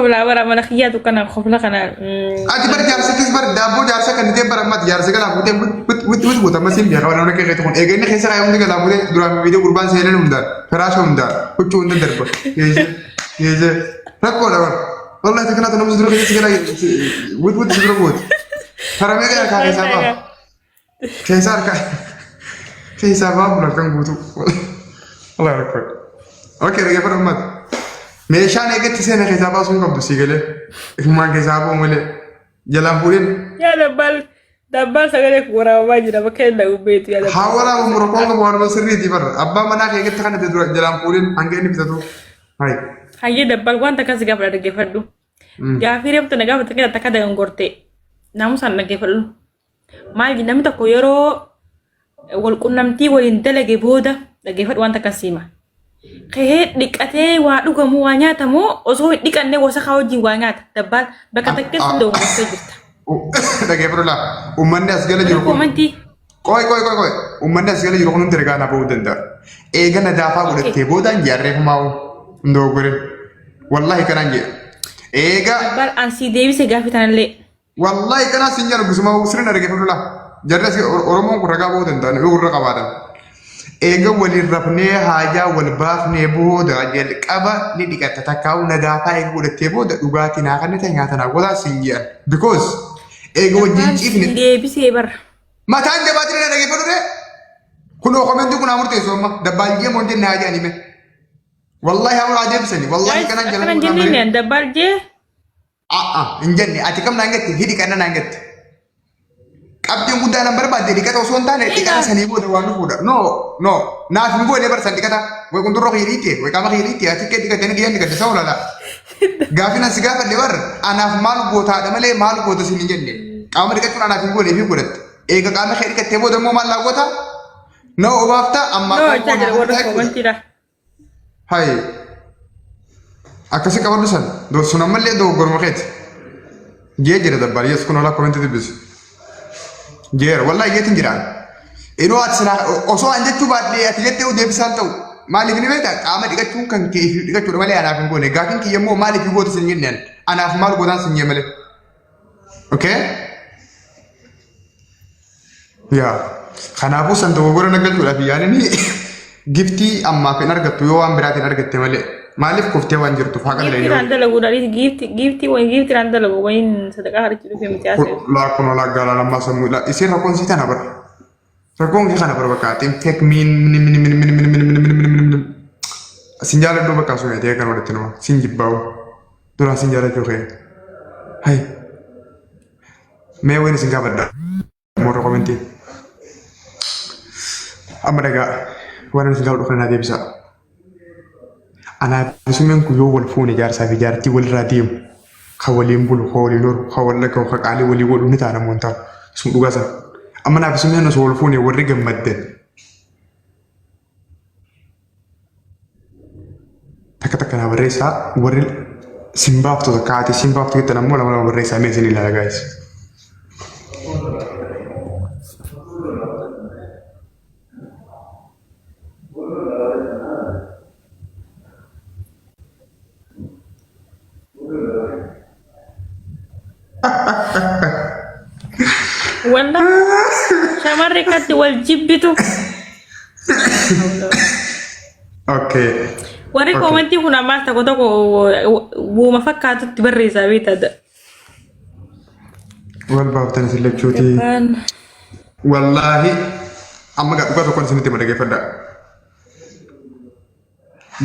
ولا ورا مناخيات وكان خفلا كان أكبر جالس كسبر دابو جالس كان تيم برامات جالس كلا بودي بوت ما سين بيا وانا كي تكون إيجين خيسة كايوم دي كلا بودي درام فيديو قربان سيرن هندا فراش هندا كتشو هندا درب يجي ركوا لا والله تكنا تنام زدرو كي تكلا بوت زدرو بوت فرامي كلا كان سبب كيسار كيسار بابنا كان بوتو الله يرحمه أوكي رجع فرامات meeshaan eegatti seena keessaa baasuun qabdu si galee ifumaan keessaa bahu malee jalaan fuudhin yaa dabbal sagalee waraabaa jira bakka inni ubbeetu yaa dabbal haa waraabaa murakoon qabu waan sirriiti bara abbaa manaa kee eegatti kana dura jalaan fuudhin hanga inni bitatu hayi hayyee dabbal wanta akkas gaafa dhaggeeffadhu gaafii reeftu na gaafa takkee takka dagangorte naamusaan dhaggeeffadhu maal namni tokko yeroo wal qunnamtii waliin dalage booda dhaggeeffadhu wanta akkasiima Kaya dikate wa duga mu wanya tamu oso dikan ne wasa kau jing wanya dabbal bakata kes dong sejita. Dage perla ummanne asgala jiru koy ummanne asgala jiru kunun terga na bawu danda ega na dafa godete bodan jarre mau ndo gore wallahi kananje ega dabbal ansi dewi se gafitan le wallahi kana sinjar gusuma usrina dage perla jarre oromon ko raga bawu danda ne urra qabada Ega walin rafne haja wal baafne booda jalqaba ni dhiqatta takkaa'u nadaafaa eega godhattee booda dhugaatii naa kan ta'e nyaata naa godhaa siin jedhan because eega wajjin ciifne deebisee bar mataan jabaatiin na dhageeffadhu de kunoo komentii kun murteessu amma dabbaaljee moo jenne haa jedhani me wallahi haa haa deebisani wallahi kanan jalan jenneen dabbaaljee hin jenne ati kam naan gette hidhi kanna naan gette Abdin guddaa nan barbaade dikata osoo hin taane dikata sanii booda waan dhufuudha no naaf hin goone barsan dikata way kundurroo hiiliitte way qaama hiiliitte ati kee dikate ni giyyan dikate sa olala gaafina si gaafadhe bar anaaf maal gootaadha malee maal goota sin hin jenne qaama dikachuun anaaf hin goone fi godhatte eega qaama kee dikattee booda immoo maal laa goota na obaafta amma hay akkasi qabadhu san sun ammallee dogoggorma keeti jee jira dabbaal yes kun olaa komentii dubbisu Jer, wallahi yetin jiran. Ino at sana oso anje coba dia tijete udah bisa tahu. Mali ini beda, kama dikacung kan ki dikacung male anak pun gone. Gakin ki yemo mali ki buat sendirian. Anak mal godan sendiri male. Okay? Ya, karena aku santu guru nagal tuh tapi yani ini gifti amma penar gatu yo am berarti nar gatte male. Malif kufte wanjir tuh fakal lagi. Gifti randa lagu dari gifti randa lagu wain sedekah hari itu film tiasa. Lakon olah gala lama semula. Isi rakon sih tanah ber. Rakon kita tanah berbakatim. Fake min. Sinjala dua bekas sudah dia kan udah tenang. Sinjib bau. Turun sinjala juga. Hai. Mewah ini singgah ber. Mau rekomendasi. Amerika. Warna singgah udah kena dia bisa. Anak bisumen kuyo wal fone jar safi jarti wal radium khawalin bul khawli nur khawalla ko khali wali wal nita na monta sun duga sa amma na bisumen no wal fone wal rigam madden taka na baresa waril simbaf to zakati simbaf to kitana mola mola baresa mezini la guys Wala sama rekat wajib itu. Okay. Wari komenti kuna masta ko bu mafakkat tibarrisa bita da. Wal baaftan silekchuti. Wallahi amma ga ko kon sinite madage fada.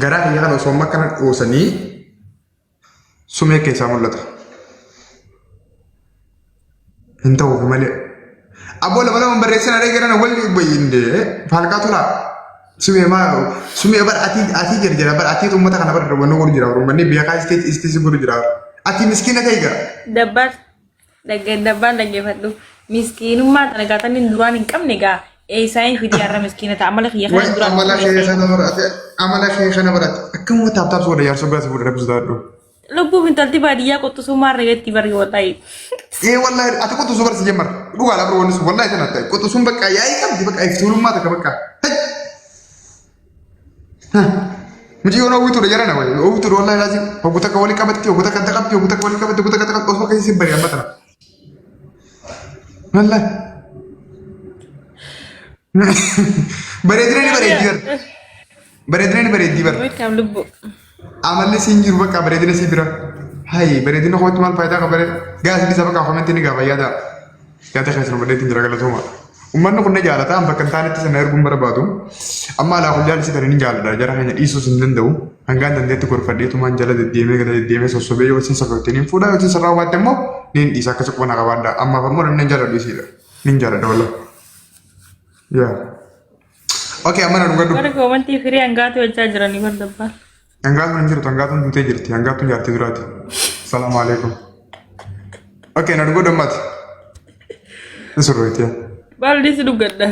Gara ya kan so makkan osani sume ke samulata. Entah apa malah. Abo lama lama berreaksi ada kira nak walli bayinde. Falkatu lah. Sume bar ati jara bar ati tu mata kan bar wano guru jara. Rumah ni biar kau istri guru jara. Ati miskin apa iga? Dapat lagi fatu. Miskin umat anak kata ni duran income nega. Saya video arah miskin tak amalah khiyah kan duran. Amalah khiyah kan berat. Kamu tap suara ya sebelah ratus dolar. Lupa minta tiba dia kau tu sumar ya tiba riwatai. Wallahi aku tuh sumber sejamar. Lu gak lapor wanus wallahi tanah. Kau tuh sumber kaya ikan tiba kaya sulung mata kebaka. Miji ono witu da jarana wai. O witu wallahi lazim. Oguta ka wali kabatti, oguta ka taqabti, oguta ka wali kabatti, oguta ka taqabti. Osma kasi bari amata. Wallahi. Bareedina ni bareeddi bar. Bareedina ni bareeddi bar. Kam lubbu. Amalli sinjiru bakka bareedina si bira. Hai bareedina khawat mal fayda ka bare. Gaas di sabaka comment ni ga bayada. Yaata khasru bareedin jira galatuma. Ummanni kun jaalata am bakka taanitti sana erguun barbaadu. Amma ala kulli si tarin jaalada jara hanya dhiisuu sin danda'u. Hangaan dandeetti gorfadheetu maan jala deddeemee gada deddeemee sossobee yoo sin safartiniin fuudhaa yoo sin sarraa waatte immoo niin dhiisa akka suphana qabaadha. Amma ammoo namni jaalladhu isiidha. Nin jaalladha wallah. Yaa. Okay amma na dhugadhu. Bara komantii firii hangaatu hojjaa jiranii bardabbaa. Hangaatuun hin jirtu hangaatuun duutee jirti hangaatuun jaartii duraati. Salaamu alaikum. Okay na dhugadhu ammaati. Isurreetiyaa. Baldi si dhugadha.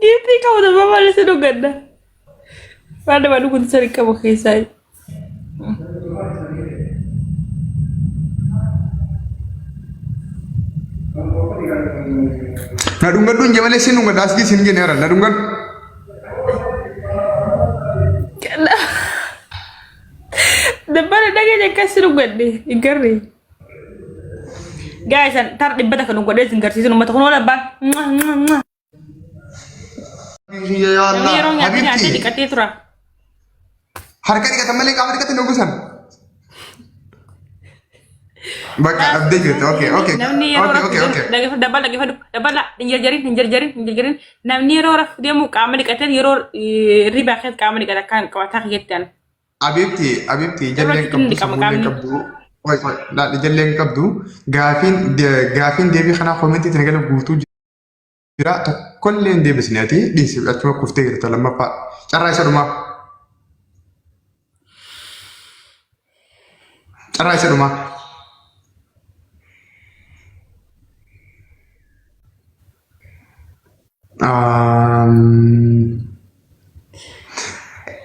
Giitii qabu dhabaa baldi si dhugadha. Waan nama dhuguutu sani qabu keessaa. Na dhugadhu hin jamalee sin dhugadha asii sin gene haran na dhugadhu. Dabbaan dhagee akkas dhugadhe hin garree. Guys, tar dhibbata kan dhugadhee sin garsiisan uummata kun wala baan. Ya Allah, Yeroo nyaatni habibti. dhiqatee tura. Harka dhiqatan malee qaama dhiqatan dhugusan. Bakka abdii jirti. Okay. Namni yeroo Okay. dabbala hin jarjarin. Namni yeroo rafu deemu qaama dhiqatan yeroo ribaa keessa qaama dhiqatan kan qabataa jettan. Abibti jalleen qabdu gaafiin deebii kanaa koomentiitti nagala guutuu jira tokkollee hin deebisneeti dhiisi achuma kuftee jirta lammaffaa carraa isa dhumaa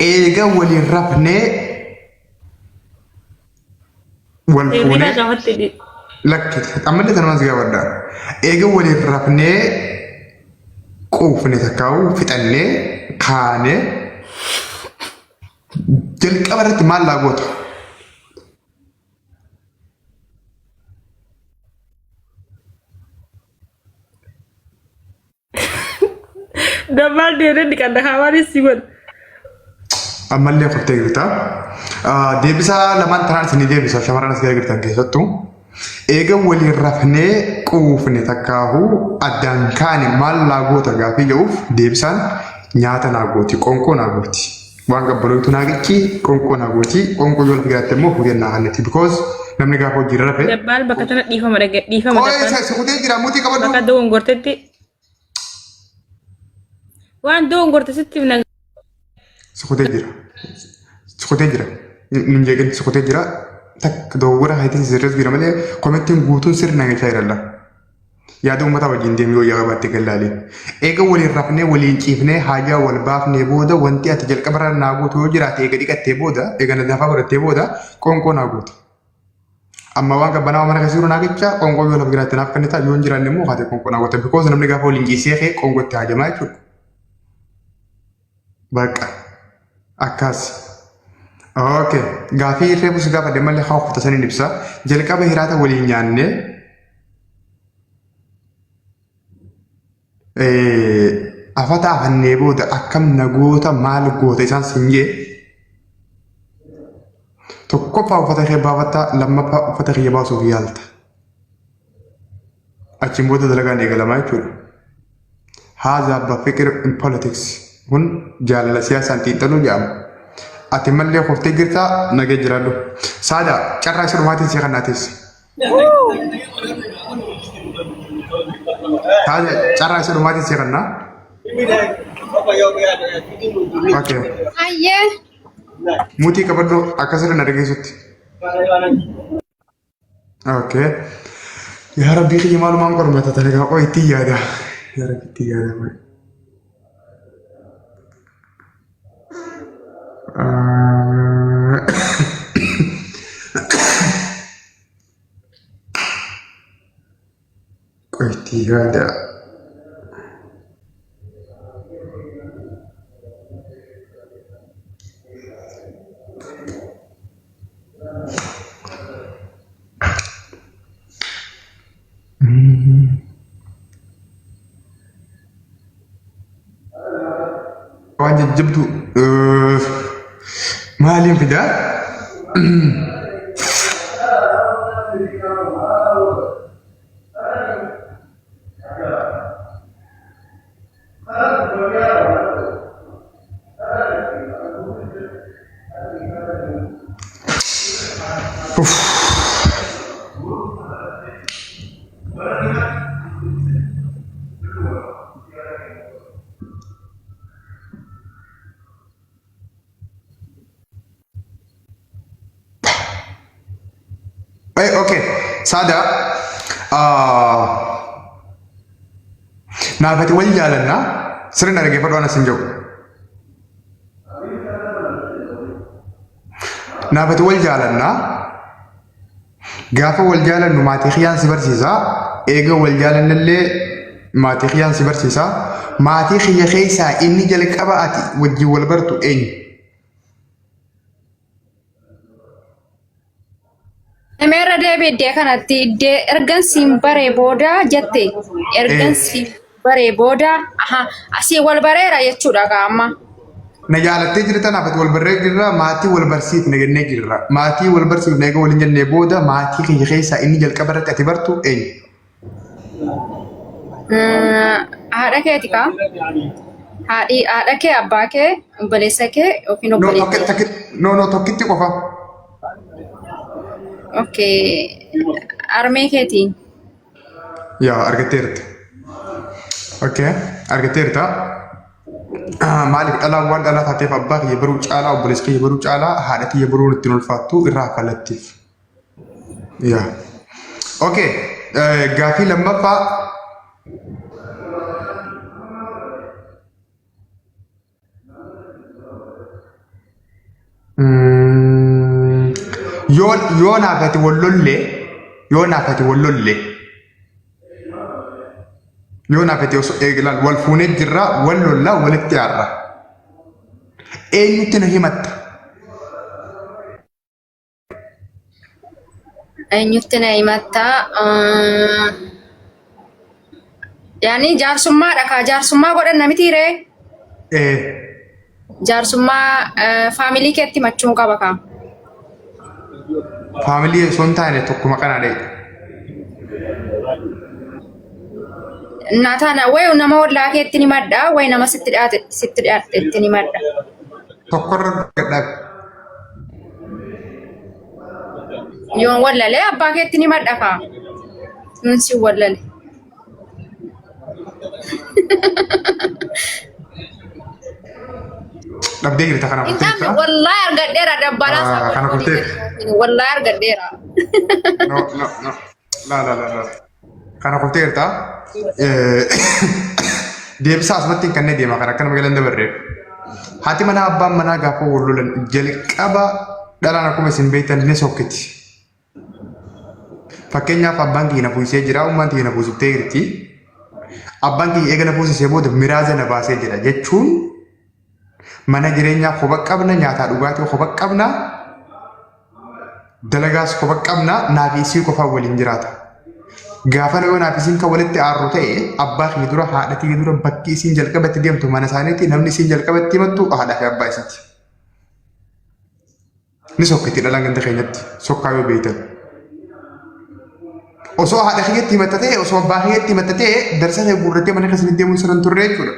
eega waliin rafnee wal fuunee lakkite ammallee tanumas gaafadha eega waliin rafnee quufne takkaa'u fixannee kaanee jalqaba irratti maal laagoota Dabbaan deemee dhiqadha hawaasni si godha. ammallee kuftee jirta. Deebisaa lamaan tanaan isin deebisa shamarran as gara girtan keessattuu. Eega waliin rafnee quufne takkaahu addaan kaane maal laagoota gaafii jedhuuf deebisaan nyaata naagooti qonqoo naagooti. Waan qabbalootu naagichi qonqoo naagooti qonqoo yoo lafa giraatti immoo fuudhee naannatti because namni gaafa hojii irra rafee. Dabbaan bakka tana dhiifama dhiifama. Sukutee jira muutii qabadhu. Bakka doon gortetti. Waan doon gorte sitti na. Sukutee jira. Ninjeeqin sukutee jira. Tak doogora haitiin sirrees jira malee komettiin guutuun sirna nagachaa jiralla. Yaada uummata wajjin deemee yoo yaaba battee gallaalee. Eega waliin rafnee waliin ciifnee haajaa wal baafnee booda wanti ati jalqabarra naaguutu yoo jiraate eega dhiqattee booda eega nafaa godhattee booda qonqoo naaguuti. Amma waan qabbanaa mana keessi jiru naagicha qonqoo yoo lafa giraatti naaf kannita yoo hin jiraanne immoo haatee qonqoo naaguuta because namni gaafa waliin ciisee qonqootti haajamaa jechuudha. Bakka akkas. Okay, gaafii reebus gaafa deemallee haa uffata saniin ibsa. Jalqaba hiraata waliin nyaannee afata afannee booda akkam nagoota maal goota isaan sinjee tokkoffaa uffata kee baafatta lammaffaa uffata kee baasuuf yaalta. Achiin booda dalagaan eegalamaa jechuudha. Haazaa abbaa fiqir in politics kun jaalala siyaasaan xiinxaluu jedhama. Ati mallee koftee jirtaa nagee jiraadhu. Saada carraa isa dhumaatiin see kannaatis. Saada carraa isa dhumaatiin see kannaa. Okay. Muutii qabadhu akkasirra na dhageessutti. Okay. Yaa Rabbii kiyya maalumaan qormata talagaa qoy itti yaada. Yaa Rabbii itti yaada. Qoy itti yaada. jajjabdu maaliin fidaa? Oke, Sada. Naafati wal jaalanna sirna dhaggeeffadhu ana sin jedhu. Naafati wal jaalanna gaafa wal jaalannu maatii xiyaan si barsiisa. Eega wal jaalannallee maatii xiyaan si barsiisa. Maatii xiyya keessaa inni jalqaba ati wajjin wal bartu eenyu? Namera David dia kanatti ergan simbare boda jette ergan simbare boda asii wal bareera jechuudha qaama. Na jaalattee jirta naafati wal barree jirra maatii wal barsiif nagannee jirra. Maatii wal barsiif naga waliin jennee booda maatii xiyya keessaa inni jalqaba irratti ati bartu eenyu? Haadha keeti kaa? Haadha kee abbaa kee obboleessa kee yookiin obboleessa? No, tokkitti qofa. Okay. Armee keetiin? Yaa argateerta. Okay, argateerta. Maaliif dhalaan waan dhalaa taateef abbaa kiyya baruu caalaa obboleessa kiyya baruu caalaa haadha kiyya baruu ittiin ulfaattu irraa falattiif. Yaa. Okay, gaafii lammaffaa. Yoo naafati osoo eegalaan wal fuunee jirra wal lollaa walitti aarra. Eenyutti na himatta? Eenyutti na himatta? Yaani jaarsummaadha kaa jaarsummaa godhanna mitiiree? Jaarsummaa faamilii keetti machuun qaba kaa? Faamilii osoo hin taane tokkuma kana dhee. Naataana wayi nama ollaa keetti ni madda wayi nama sitti dhiyaate ni madda. Tokkorra gadhaab. Yoon wallalee abbaa keetti ni madda kaa? Nunsi wallale. Dhabdee jirta kana kurteessa? Wallahi argadheera dabbalaa isaa. Kana kurteessa? Wallahi argadheera. No. La. Kana kurteerta? Deebisaa asumatti hin kannee deema kana akkana magalaan dabarreef. Haati manaa abbaan manaa gaafa wal lolan jalqaba dhalaan akkuma isin beektan ni sokkiti. Fakkeenyaaf abbaan kiyya na fuusisee jira, ummaan kiyya na fuusiftee jirti. Abbaan kiyya eega na fuusisee booda miraaza na baasee jira jechuun mana jireenyaa koba qabna, nyaataa dhugaatii koba qabna, dalagaas koba qabna, naaf isii qofaan waliin jiraata. Gaafa yoo naaf isiin kan walitti aarru ta'e abbaa kiyya dura haadha kiyya dura bakki isiin jalqabatti deemtu mana isaaniitti namni isiin jalqabatti himattu haadha fi abbaa isiiti. Ni sokkiti dhalaan ganda keenyatti sokkaa yoo beektan. Osoo haadha kiyyatti himatta ta'e osoo abbaa kiyyatti himatta ta'e darsa ta'e guurrattee mana keessatti deemuun sanan turre jechuudha.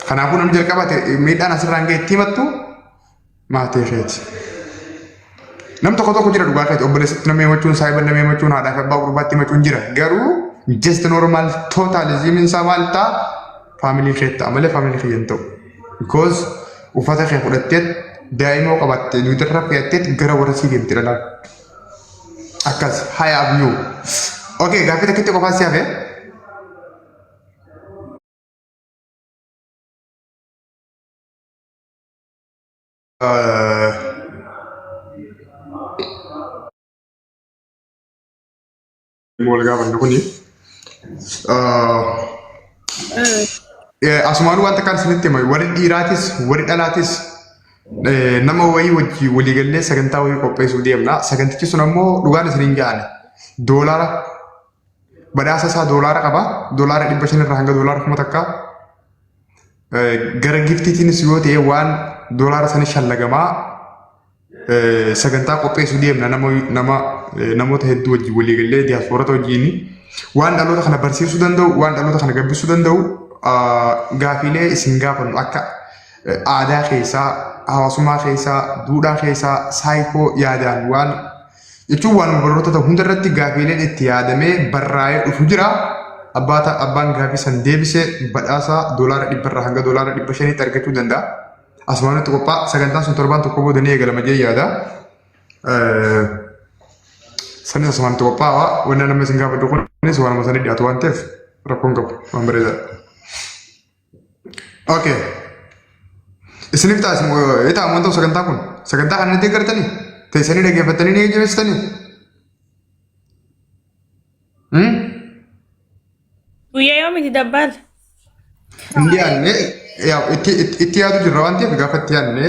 Kanaafuu namni jalqabate miidhaan asirraan ga'etti himattu maatii keeti. Nam tokko jira dhugaa keeti obboleessatti nama himachuun saayiban nama himachuun haadhaa fi abbaa gurbaatti himachuun jira. Garuu just normal totalizimiin isaa maal ta'a? Faamilii kee ta'a malee faamilii kee hin ta'u. Because uffata kee fudhatteet daa'ima qabattee duudarra fe'atteet gara warra sii deemti dhalaan. Akkas hayaaf yoo. Okay, gaaffii takkitti qofaan si hafee. Wal gaafannu kuni asumaanuu wanta kan isinitti hima warri dhiiraatis warri dhalaatis nama wayii wajji waliigallee sagantaa wayii qopheessuu deemna. Sagantichi sun ammoo dhugaan isiniin gaane doolaara badhaasa isaa doolaara qaba. Doolaara 500 irraa hanga doolaara 1000 gara giftiitiinis yoo ta'e waan doolaara sanii shallagamaa sagantaa qopheessuu deemna namoota hedduu wajjin waliigallee diiyaasporata wajjin waan dhaloota kana barsiisuu danda'u waan dhaloota kana gabbisuu danda'u gaafiilee isin gaafannu akka aadaa keessaa hawaasummaa keessaa duudhaa keessaa saayikoo yaadaan waan jechuun waan baroota hunda irratti gaafiileen itti yaadamee barraa'ee dhufu jira. Abbaan gaafii san deebisee badhaasa doolaara 100 irraa hanga doolaara 500 argachuu danda'a. Asumaanitti qophaa'a sagantaan sun torbaan tokko booda ni eegalama jedhee yaada. Sanis asumaanitti qophaa'a wanna namni isin gaafadhu kunis waanuma sanii dhiyaatu waan ta'eef rakkoon qabu waan bareedaadha. Okay. Isiniif ta'a wanta sagantaa kun sagantaa kana ni deeggartanii teessanii dhaggeeffattanii ni jabeessitanii. Guyyaa yoomiti dabbaal? Hindi yaadne itti yaadu jirra waan ta'eef gaafa itti yaadne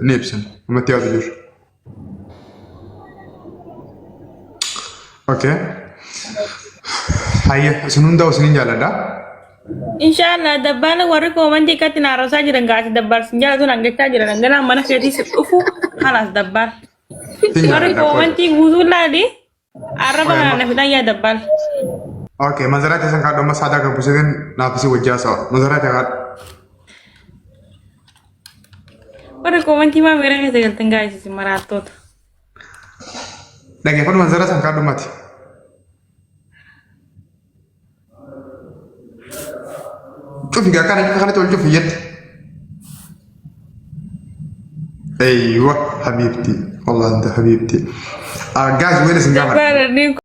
ni ibsan itti yaadu jirra. Okay. Hayya isin hundaa isiniin jaalladha. Inshallah dabbaala warri koomantii akkatti naarrasaa jiran gaati dabbaarsin jaalatuun hangachaa jiran hanganaan mana keetii si dhufu halas dabbaal. Warri koomantii guutuu laali arraba kana na fidhan yaa dabbaal. Okay, mazarate san kadho masada ka buseden na pisi wajja sawa. Mazarate kad. Warri koomantii maa meera keessa galtan gaayisi maraattoota. Dhaggeeffadhu mazarate san kadho mati. Cufi gaa kana tol cufi yette. Aywa habibti. Wallah anta habibti. Guys, wait a second.